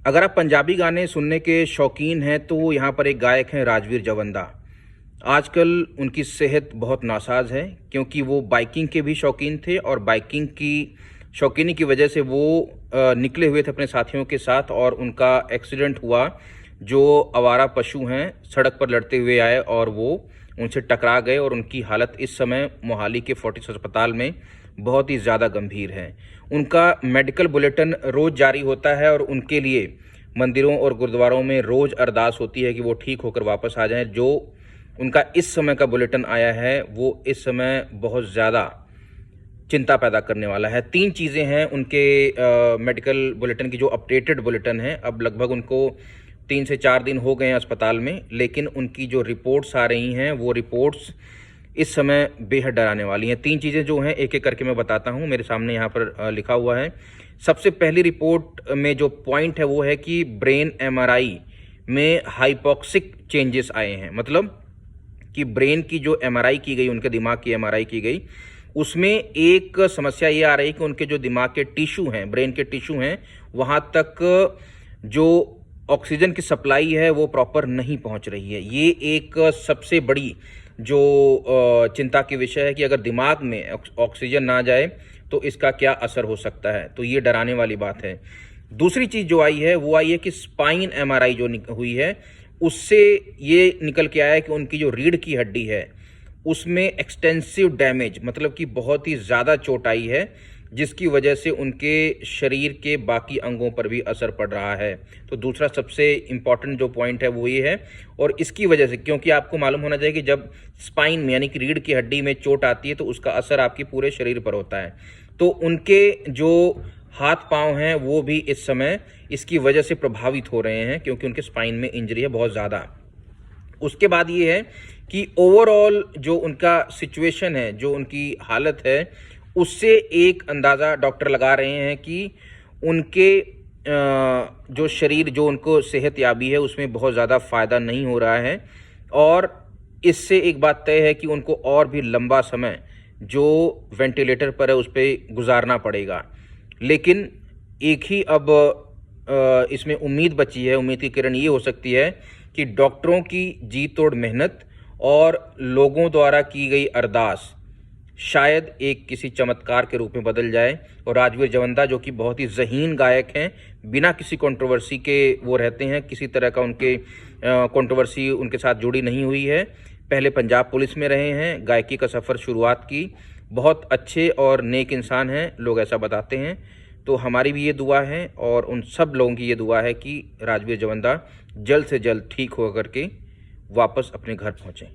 अगर आप पंजाबी गाने सुनने के शौकीन हैं तो यहाँ पर एक गायक हैं राजवीर जवंदा। आजकल उनकी सेहत बहुत नासाज है क्योंकि वो बाइकिंग के भी शौकीन थे और बाइकिंग की शौकीनी की वजह से वो निकले हुए थे अपने साथियों के साथ और उनका एक्सीडेंट हुआ। जो आवारा पशु हैं सड़क पर लड़ते हुए आए और वो उनसे टकरा गए और उनकी हालत इस समय मोहाली के फोर्टिस अस्पताल में बहुत ही ज़्यादा गंभीर है। उनका मेडिकल बुलेटिन रोज़ जारी होता है और उनके लिए मंदिरों और गुरुद्वारों में रोज़ अरदास होती है कि वो ठीक होकर वापस आ जाएं। जो उनका इस समय का बुलेटिन आया है वो इस समय बहुत ज़्यादा चिंता पैदा करने वाला है। 3 चीज़ें हैं उनके मेडिकल बुलेटिन की जो अपडेटेड बुलेटिन है। अब लगभग उनको 3 से 4 दिन हो गए हैं अस्पताल में, लेकिन उनकी जो रिपोर्ट्स आ रही हैं वो रिपोर्ट्स इस समय बेहद डराने वाली हैं। 3 चीज़ें जो हैं एक-एक करके मैं बताता हूं। मेरे सामने यहाँ पर लिखा हुआ है। सबसे पहली रिपोर्ट में जो पॉइंट है वो है कि ब्रेन एमआरआई में हाइपोक्सिक चेंजेस आए हैं। मतलब कि ब्रेन की जो एमआरआई की गई, उनके दिमाग की एमआरआई की गई, उसमें एक समस्या ये आ रही है कि उनके जो दिमाग के टिश्यू हैं, ब्रेन के टिश्यू हैं, वहाँ तक जो ऑक्सीजन की सप्लाई है वो प्रॉपर नहीं पहुँच रही है। ये एक सबसे बड़ी जो चिंता की विषय है कि अगर दिमाग में ऑक्सीजन ना जाए तो इसका क्या असर हो सकता है। तो ये डराने वाली बात है। दूसरी चीज़ जो आई है वो आई है कि स्पाइन एमआरआई जो हुई है उससे ये निकल के आया है कि उनकी जो रीढ़ की हड्डी है उसमें एक्सटेंसिव डैमेज, मतलब कि बहुत ही ज़्यादा चोट आई है, जिसकी वजह से उनके शरीर के बाकी अंगों पर भी असर पड़ रहा है। तो दूसरा सबसे इम्पॉर्टेंट जो पॉइंट है वो ये है। और इसकी वजह से, क्योंकि आपको मालूम होना चाहिए कि जब स्पाइन में यानी कि रीढ़ की हड्डी में चोट आती है तो उसका असर आपके पूरे शरीर पर होता है। तो उनके जो हाथ पांव हैं वो भी इस समय इसकी वजह से प्रभावित हो रहे हैं क्योंकि उनके स्पाइन में इंजरी है बहुत ज़्यादा। उसके बाद ये है कि ओवरऑल जो उनका सिचुएशन है, जो उनकी हालत है, उससे एक अंदाज़ा डॉक्टर लगा रहे हैं कि उनके जो शरीर, जो उनको सेहत याबी है उसमें बहुत ज़्यादा फ़ायदा नहीं हो रहा है। और इससे एक बात तय है कि उनको और भी लंबा समय जो वेंटिलेटर पर है उस पर गुजारना पड़ेगा। लेकिन एक ही अब इसमें उम्मीद बची है। उम्मीद की किरण ये हो सकती है कि डॉक्टरों की जी तोड़ मेहनत और लोगों द्वारा की गई अरदास शायद एक किसी चमत्कार के रूप में बदल जाए और राजवीर जवंदा, जो कि बहुत ही ज़हीन गायक हैं, बिना किसी कंट्रोवर्सी के वो रहते हैं, किसी तरह का उनके कंट्रोवर्सी उनके साथ जुड़ी नहीं हुई है। पहले पंजाब पुलिस में रहे हैं, गायकी का सफ़र शुरुआत की, बहुत अच्छे और नेक इंसान हैं, लोग ऐसा बताते हैं। तो हमारी भी ये दुआ है और उन सब लोगों की ये दुआ है कि राजवीर जवंदा जल्द से जल्द ठीक होकर के वापस अपने घर पहुँचें।